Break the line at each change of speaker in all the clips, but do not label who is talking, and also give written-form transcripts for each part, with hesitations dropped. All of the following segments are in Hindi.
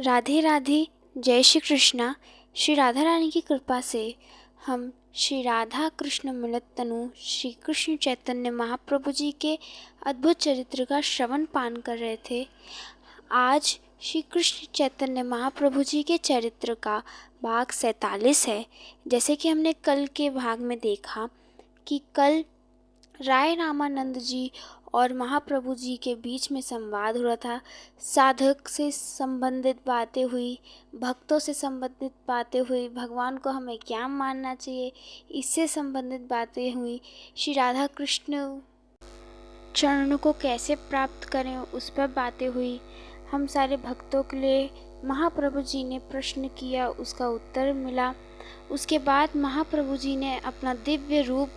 राधे राधे। जय श्री कृष्णा। श्री राधा रानी की कृपा से हम श्री राधा कृष्ण मिलित तनु श्री कृष्ण चैतन्य महाप्रभु जी के अद्भुत चरित्र का श्रवण पान कर रहे थे। आज श्री कृष्ण चैतन्य महाप्रभु जी के चरित्र का भाग 47 है। जैसे कि हमने कल के भाग में देखा कि कल राय रामानंद जी और महाप्रभु जी के बीच में संवाद हो रहा था। साधक से संबंधित बातें हुई, भक्तों से संबंधित बातें हुई, भगवान को हमें क्या मानना चाहिए इससे संबंधित बातें हुई। श्री राधा कृष्ण चरणों को कैसे प्राप्त करें उस पर बातें हुई। हम सारे भक्तों के लिए महाप्रभु जी ने प्रश्न किया, उसका उत्तर मिला। उसके बाद महाप्रभु जी ने अपना दिव्य रूप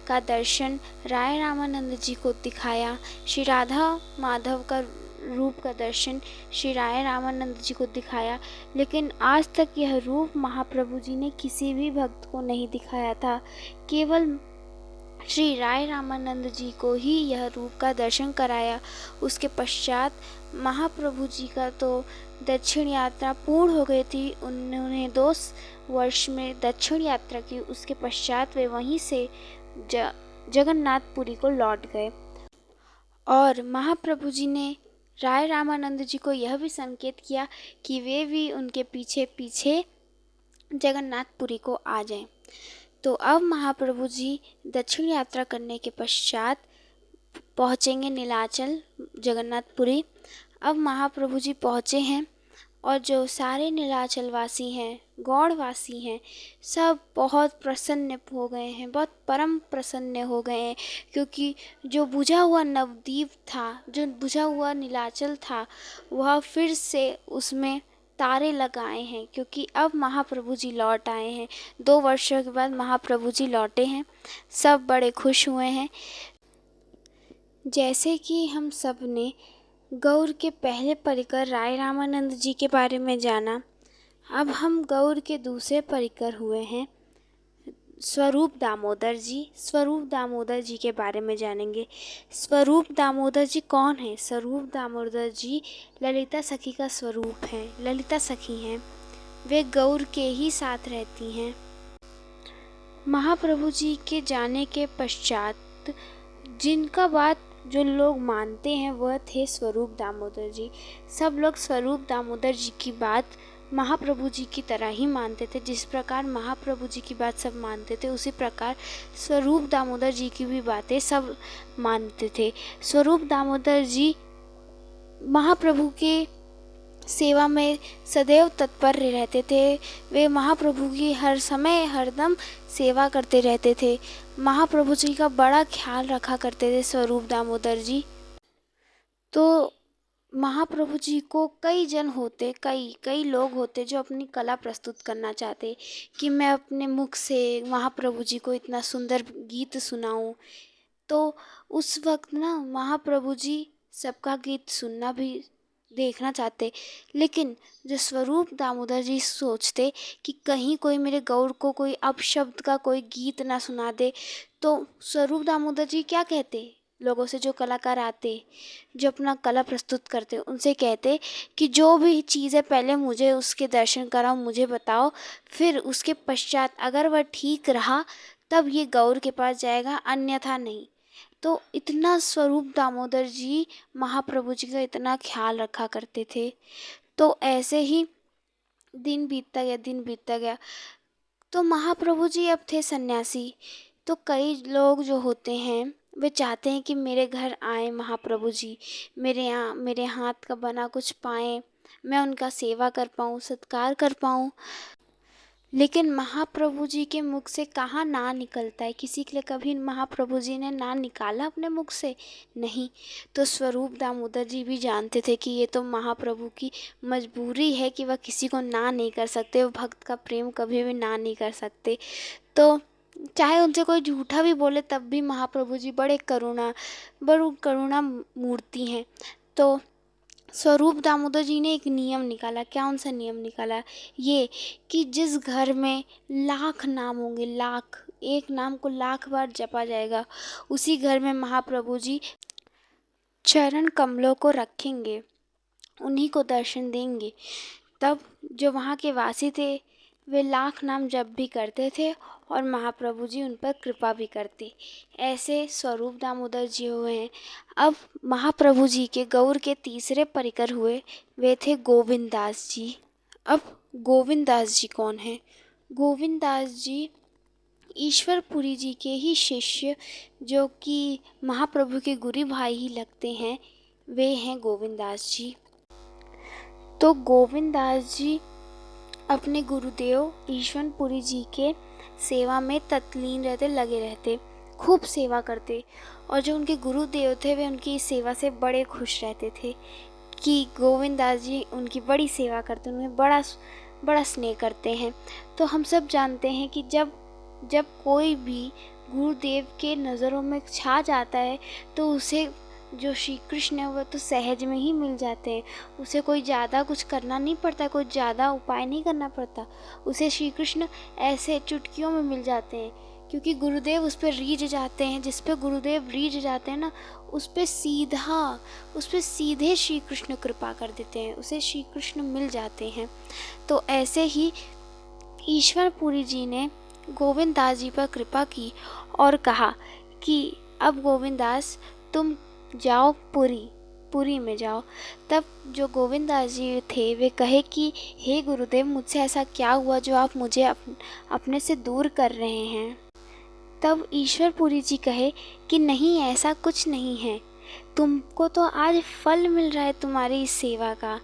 का दर्शन राय रामानंद जी को दिखाया। श्री राधा माधव का रूप का दर्शन श्री राय रामानंद जी को दिखाया। लेकिन आज तक यह रूप महाप्रभु जी ने किसी भी भक्त को नहीं दिखाया था। केवल श्री राय रामानंद जी को ही यह रूप का दर्शन कराया। उसके पश्चात महाप्रभु जी का तो दक्षिण यात्रा पूर्ण हो गई थी। उन्होंने 2 वर्ष में दक्षिण यात्रा की। उसके पश्चात वे वहीं से जगन्नाथपुरी को लौट गए और महाप्रभु जी ने राय रामानंद जी को यह भी संकेत किया कि वे भी उनके पीछे पीछे जगन्नाथपुरी को आ जाएं। तो अब महाप्रभु जी दक्षिण यात्रा करने के पश्चात पहुँचेंगे नीलाचल जगन्नाथपुरी। अब महाप्रभु जी पहुँचे हैं और जो सारे नीलाचल वासी हैं, गौड़ वासी हैं, सब बहुत प्रसन्न हो गए हैं, बहुत परम प्रसन्न हो गए हैं। क्योंकि जो बुझा हुआ नवद्वीप था, जो बुझा हुआ नीलाचल था, वह फिर से उसमें तारे लगाए हैं। क्योंकि अब महाप्रभु जी लौट आए हैं। 2 वर्षों के बाद महाप्रभु जी लौटे हैं। सब बड़े खुश हुए हैं। जैसे कि हम सब ने गौर के पहले परिकर राय रामानंद जी के बारे में जाना, अब हम गौर के दूसरे परिकर हुए हैं स्वरूप दामोदर जी। स्वरूप दामोदर जी के बारे में जानेंगे। स्वरूप दामोदर जी कौन है? स्वरूप दामोदर जी ललिता सखी का स्वरूप है, ललिता सखी हैं। वे गौर के ही साथ रहती हैं। महाप्रभु जी के जाने के पश्चात जिनका बात जो लोग मानते हैं वह थे स्वरूप दामोदर जी। सब लोग स्वरूप दामोदर जी की बात महाप्रभु जी की तरह ही मानते थे। जिस प्रकार महाप्रभु जी की बात सब मानते थे, उसी प्रकार स्वरूप दामोदर जी की भी बातें सब मानते थे। स्वरूप दामोदर जी महाप्रभु के सेवा में सदैव तत्पर रहते थे। वे महाप्रभु की हर समय हरदम सेवा करते रहते थे। महाप्रभु जी का बड़ा ख्याल रखा करते थे स्वरूप दामोदर जी। तो महाप्रभु जी को कई जन होते, कई लोग होते जो अपनी कला प्रस्तुत करना चाहते कि मैं अपने मुख से महाप्रभु जी को इतना सुंदर गीत सुनाऊं। तो उस वक्त ना महाप्रभु जी सबका गीत सुनना भी देखना चाहते। लेकिन जो स्वरूप दामोदर जी सोचते कि कहीं कोई मेरे गौर को कोई अपशब्द का कोई गीत ना सुना दे। तो स्वरूप दामोदर जी क्या कहते लोगों से, जो कलाकार आते, जो अपना कला प्रस्तुत करते, उनसे कहते कि जो भी चीज़ें पहले मुझे उसके दर्शन कराओ, मुझे बताओ, फिर उसके पश्चात अगर वह ठीक रहा तब ये गौर के पास जाएगा, अन्यथा नहीं। तो इतना स्वरूप दामोदर जी महाप्रभु जी का इतना ख्याल रखा करते थे। तो ऐसे ही दिन बीतता गया। तो महाप्रभु जी अब थे सन्यासी। तो कई लोग जो होते हैं वे चाहते हैं कि मेरे घर आए महाप्रभु जी, मेरे हाथ का बना कुछ पाएं, मैं उनका सेवा कर पाऊँ, सत्कार कर पाऊँ। लेकिन महाप्रभु जी के मुख से कहाँ ना निकलता है। किसी के लिए कभी महाप्रभु जी ने ना निकाला अपने मुख से? नहीं। तो स्वरूप दामोदर जी भी जानते थे कि ये तो महाप्रभु की मजबूरी है कि वह किसी को ना नहीं कर सकते। वो भक्त का प्रेम कभी भी ना नहीं कर सकते। तो चाहे उनसे कोई झूठा भी बोले तब भी महाप्रभु जी बड़े करुणा मूर्ति हैं। तो स्वरूप दामोदर जी ने एक नियम निकाला। क्या उनसे नियम निकाला? ये कि जिस घर में लाख नाम होंगे, लाख, एक नाम को लाख बार जपा जाएगा, उसी घर में महाप्रभु जी चरण कमलों को रखेंगे, उन्हीं को दर्शन देंगे। तब जो वहाँ के वासी थे वे लाख नाम जप भी करते थे और महाप्रभु जी उन पर कृपा भी करते। ऐसे स्वरूप दामोदर जी हुए हैं। अब महाप्रभु जी के गौर के तीसरे परिकर हुए, वे थे गोविंद दास जी। अब गोविंद दास जी कौन हैं? गोविंद दास जी ईश्वरपुरी जी के ही शिष्य, जो कि महाप्रभु के गुरु भाई ही लगते हैं, वे हैं गोविंद दास जी। तो गोविंद दास जी अपने गुरुदेव ईश्वरपुरी जी के सेवा में तत्लीन रहते, लगे रहते, खूब सेवा करते। और जो उनके गुरुदेव थे वे उनकी इस सेवा से बड़े खुश रहते थे कि गोविंद दास जी उनकी बड़ी सेवा करते, उन्हें बड़ा स्नेह करते हैं। तो हम सब जानते हैं कि जब कोई भी गुरुदेव के नज़रों में छा जाता है तो उसे जो श्री कृष्ण है वो तो सहज में ही मिल जाते हैं। उसे कोई ज़्यादा कुछ करना नहीं पड़ता, कोई ज़्यादा उपाय नहीं करना पड़ता, उसे श्री कृष्ण ऐसे चुटकियों में मिल जाते हैं, क्योंकि गुरुदेव उस पर रीझ जाते हैं। जिस पे गुरुदेव रीझ जाते हैं ना, उस पर सीधे श्री कृष्ण कृपा कर देते हैं, उसे श्री कृष्ण मिल जाते हैं। तो ऐसे ही ईश्वरपुरी जी ने गोविंद दास जी पर कृपा की और कहा कि अब गोविंद दास तुम जाओ पुरी में जाओ। तब जो गोविंद दास जी थे वे कहे कि हे गुरुदेव, मुझसे ऐसा क्या हुआ जो आप मुझे अपने से दूर कर रहे हैं? तब ईश्वरपुरी जी कहे कि नहीं, ऐसा कुछ नहीं है, तुमको तो आज फल मिल रहा है तुम्हारी इस सेवा का।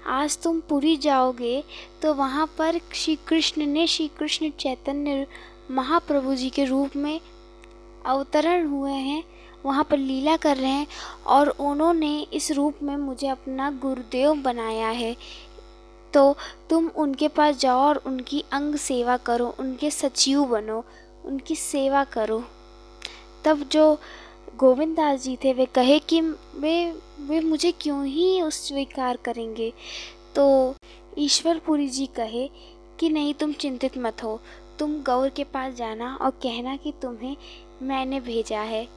आज तुम पुरी जाओगे तो वहाँ पर श्री कृष्ण चैतन्य महाप्रभु जी के रूप में अवतरण हुए हैं, वहाँ पर लीला कर रहे हैं, और उन्होंने इस रूप में मुझे अपना गुरुदेव बनाया है। तो तुम उनके पास जाओ और उनकी अंग सेवा करो, उनके सचिव बनो, उनकी सेवा करो। तब जो गोविंद दास जी थे वे कहे कि वे मुझे क्यों ही उस स्वीकार करेंगे। तो ईश्वरपुरी जी कहे कि नहीं, तुम चिंतित मत हो, तुम गौर के पास जाना और कहना कि तुम्हें मैंने भेजा है।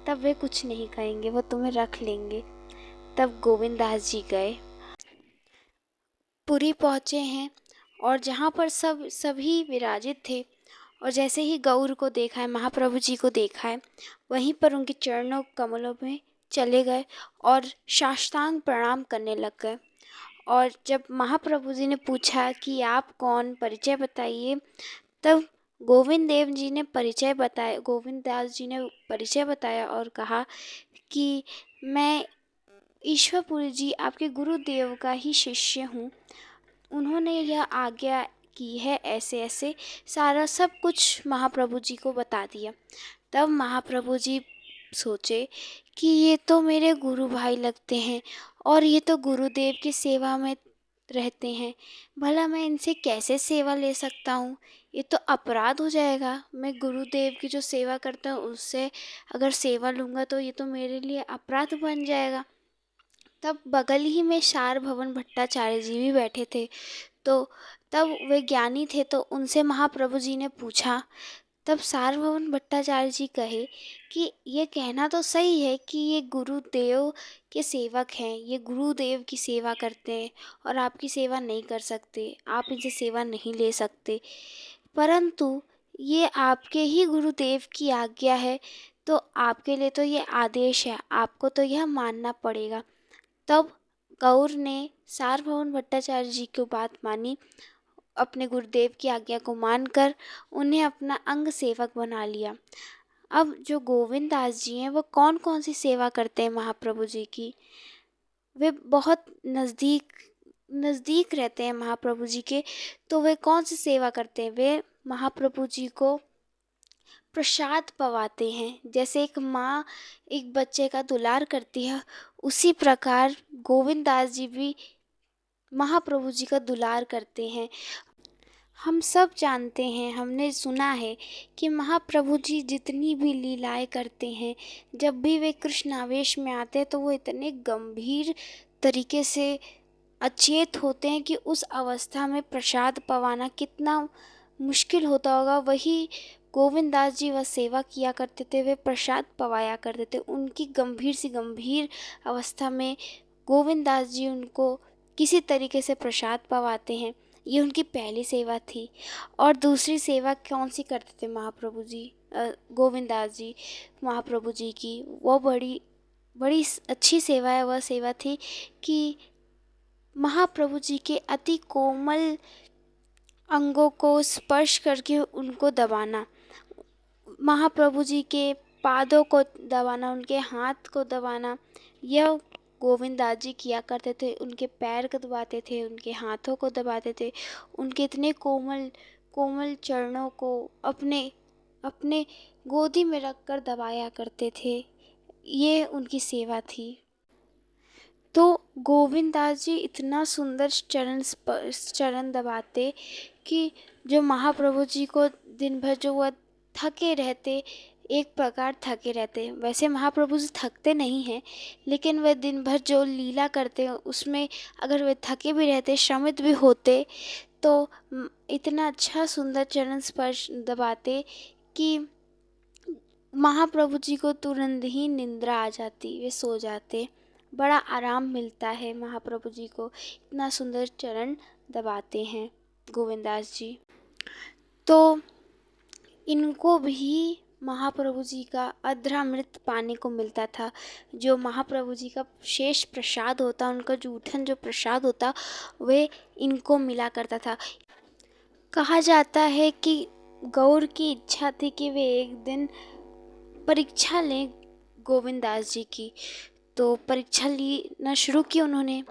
तब वे कुछ नहीं कहेंगे, वो तुम्हें रख लेंगे। तब गोविंद दास जी गए, पुरी पहुँचे हैं, और जहाँ पर सभी विराजित थे, और जैसे ही गौर को देखा है, महाप्रभु जी को देखा है, वहीं पर उनके चरणों कमलों में चले गए और साष्टांग प्रणाम करने लग गए। और जब महाप्रभु जी ने पूछा कि आप कौन, परिचय बताइए, तब गोविंद दास जी ने परिचय बताया और कहा कि मैं ईश्वरपुरी जी आपके गुरुदेव का ही शिष्य हूँ, उन्होंने यह आज्ञा की है, ऐसे ऐसे सारा सब कुछ महाप्रभु जी को बता दिया। तब महाप्रभु जी सोचे कि ये तो मेरे गुरु भाई लगते हैं और ये तो गुरुदेव की सेवा में रहते हैं, भला मैं इनसे कैसे सेवा ले सकता हूँ? ये तो अपराध हो जाएगा। मैं गुरुदेव की जो सेवा करता हूँ उससे अगर सेवा लूँगा तो ये तो मेरे लिए अपराध बन जाएगा। तब बगल ही में सारभवन भट्टाचार्य जी भी बैठे थे, तो तब वे ज्ञानी थे, तो उनसे महाप्रभु जी ने पूछा। तब सारभवन भट्टाचार्य जी कहे कि ये कहना तो सही है कि ये गुरुदेव के सेवक हैं, ये गुरुदेव की सेवा करते हैं और आपकी सेवा नहीं कर सकते, आप इनसे सेवा नहीं ले सकते, परंतु ये आपके ही गुरुदेव की आज्ञा है, तो आपके लिए तो ये आदेश है, आपको तो यह मानना पड़ेगा। तब गौर ने सारभवन भट्टाचार्य जी की बात मानी, अपने गुरुदेव की आज्ञा को मानकर उन्हें अपना अंग सेवक बना लिया। अब जो गोविंद दास जी हैं वो कौन कौन सी सेवा करते हैं महाप्रभु जी की? वे बहुत नज़दीक रहते हैं महाप्रभु जी के, तो वे कौन सी सेवा करते हैं? वे महाप्रभु जी को प्रसाद पवाते हैं। जैसे एक माँ एक बच्चे का दुलार करती है, उसी प्रकार गोविंद दास जी भी महाप्रभु जी का दुलार करते हैं। हम सब जानते हैं, हमने सुना है कि महाप्रभु जी जितनी भी लीलाएं करते हैं, जब भी वे कृष्ण आवेश में आते हैं तो वो इतने गंभीर तरीके से अचेत होते हैं कि उस अवस्था में प्रसाद पवाना कितना मुश्किल होता होगा। वही गोविंद दास जी वह सेवा किया करते थे, वे प्रसाद पवाया करते थे। उनकी गंभीर सी गंभीर अवस्था में गोविंद दास जी उनको किसी तरीके से प्रसाद पवाते हैं। ये उनकी पहली सेवा थी। और दूसरी सेवा कौन सी करते थे महाप्रभु जी, गोविंददास जी महाप्रभु जी की? वो बड़ी बड़ी अच्छी सेवा है। वह सेवा थी कि महाप्रभु जी के अति कोमल अंगों को स्पर्श करके उनको दबाना, महाप्रभु जी के पादों को दबाना, उनके हाथ को दबाना। यह गोविंददास जी किया करते थे। उनके पैर को दबाते थे, उनके हाथों को दबाते थे, उनके इतने कोमल कोमल चरणों को अपने अपने गोदी में रखकर दबाया करते थे। ये उनकी सेवा थी। तो गोविंददास जी इतना सुंदर चरण दबाते कि जो महाप्रभु जी को दिन भर जो वह थके रहते, एक प्रकार थके रहते। वैसे महाप्रभु जी थकते नहीं हैं, लेकिन वह दिन भर जो लीला करते उसमें अगर वे थके भी रहते, श्रमित भी होते, तो इतना अच्छा सुंदर चरण स्पर्श दबाते कि महाप्रभु जी को तुरंत ही निंद्रा आ जाती, वे सो जाते। बड़ा आराम मिलता है महाप्रभु जी को, इतना सुंदर चरण दबाते हैं गोविंददास जी। तो इनको भी महाप्रभु जी का अधरामृत पाने को मिलता था। जो महाप्रभु जी का शेष प्रसाद होता, उनका जूठन जो प्रसाद होता, वे इनको मिला करता था। कहा जाता है कि गौर की इच्छा थी कि वे एक दिन परीक्षा लें गोविंददास जी की। तो परीक्षा लेना शुरू की उन्होंने।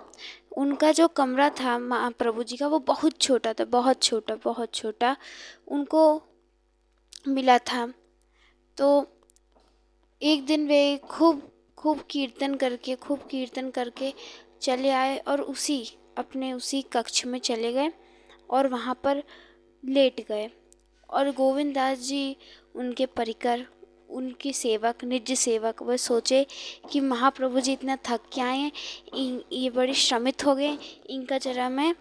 उनका जो कमरा था महाप्रभु जी का, वो बहुत छोटा था, बहुत छोटा उनको मिला था। तो एक दिन वे खूब कीर्तन करके चले आए और उसी कक्ष में चले गए और वहाँ पर लेट गए। और गोविंददास जी उनके परिकर, उनकी सेवक, निज सेवक, वह सोचे कि महाप्रभु जी इतना थक के आए हैं, ये बड़े श्रमित हो गए, इनका जरा मैं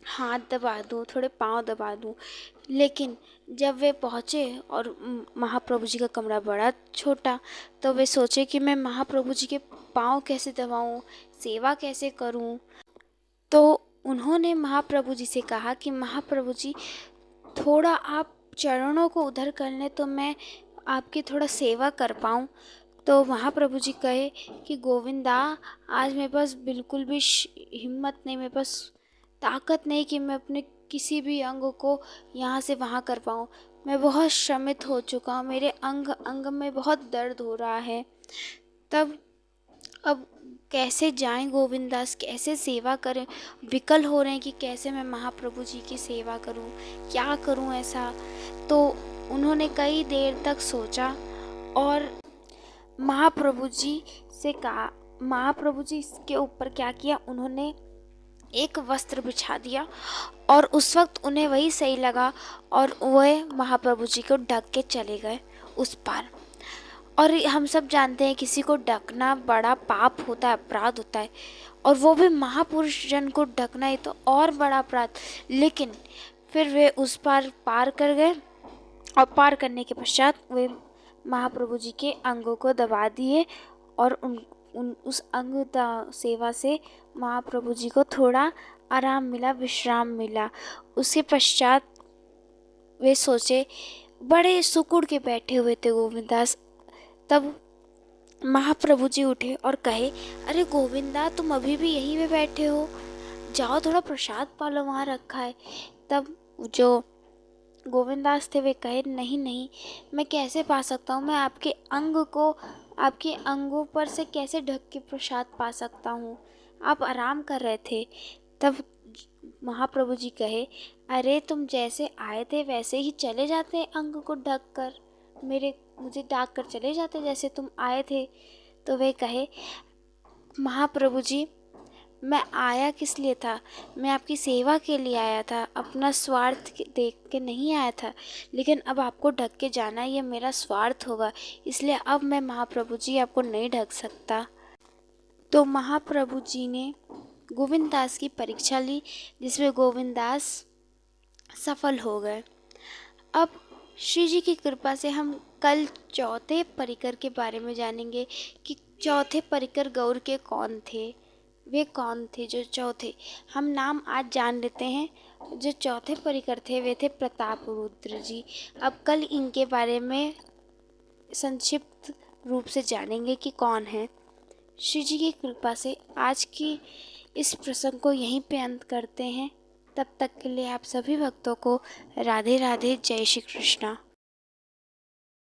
हाथ दबा दूँ, थोड़े पाँव दबा दूँ। लेकिन जब वे पहुँचे और महाप्रभु जी का कमरा बड़ा छोटा, तो वे सोचे कि मैं महाप्रभु जी के पाँव कैसे दबाऊँ, सेवा कैसे करूँ। तो उन्होंने महाप्रभु जी से कहा कि महाप्रभु जी, थोड़ा आप चरणों को उधर कर लें तो मैं आपकी थोड़ा सेवा कर पाऊँ। तो महाप्रभु जी कहे कि गोविंदा, आज मेरे पास बिल्कुल भी हिम्मत नहीं, मेरे पास ताकत नहीं कि मैं अपने किसी भी अंग को यहाँ से वहाँ कर पाऊँ। मैं बहुत श्रमित हो चुका हूँ, मेरे अंग में बहुत दर्द हो रहा है। तब अब कैसे जाएं गोविंददास, कैसे सेवा करें, विकल हो रहे हैं कि कैसे मैं महाप्रभु जी की सेवा करूं, क्या करूं ऐसा। तो उन्होंने कई देर तक सोचा और महाप्रभु जी से कहा। महाप्रभु जी इसके ऊपर क्या किया, उन्होंने एक वस्त्र बिछा दिया और उस वक्त उन्हें वही सही लगा और वह महाप्रभु जी को ढक के चले गए उस पार। और हम सब जानते हैं किसी को ढकना बड़ा पाप होता है, अपराध होता है, और वो भी महापुरुष जन को ढकना ही तो और बड़ा अपराध। लेकिन फिर वे उस पार कर गए और पार करने के पश्चात वे महाप्रभु जी के अंगों को दबा दिए और उस अंग सेवा से महाप्रभु जी को थोड़ा आराम मिला, विश्राम मिला। उसके पश्चात वे सोचे, बड़े सुकुड़ के बैठे हुए थे गोविंददास। तब महाप्रभु जी उठे और कहे, अरे गोविंदा, तुम अभी भी यहीं पे बैठे हो, जाओ थोड़ा प्रसाद पालो, वहाँ रखा है। तब जो गोविंददास थे वे कहे, नहीं, मैं कैसे पा सकता हूँ, मैं आपके अंगों पर से कैसे ढक के प्रसाद पा सकता हूँ, आप आराम कर रहे थे। तब महाप्रभु जी कहे, अरे तुम जैसे आए थे वैसे ही चले जाते अंग को ढक कर, मुझे ढक कर चले जाते जैसे तुम आए थे। तो वे कहे, महाप्रभु जी, मैं आया किस लिए था, मैं आपकी सेवा के लिए आया था, अपना स्वार्थ देख के नहीं आया था। लेकिन अब आपको ढक के जाना ये मेरा स्वार्थ होगा, इसलिए अब मैं महाप्रभु जी आपको नहीं ढक सकता। तो महाप्रभु जी ने गोविंददास की परीक्षा ली, जिसमें गोविंददास सफल हो गए। अब श्री जी की कृपा से हम कल चौथे परिकर के बारे में जानेंगे कि चौथे परिकर गौर के कौन थे। वे कौन थे जो चौथे? हम नाम आज जान लेते हैं। जो चौथे परिकर थे वे थे प्रताप रुद्र जी। अब कल इनके बारे में संक्षिप्त रूप से जानेंगे कि कौन है। श्री जी की कृपा से आज की इस प्रसंग को यहीं पे अंत करते हैं। तब तक के लिए आप सभी भक्तों को राधे राधे, जय श्री कृष्णा।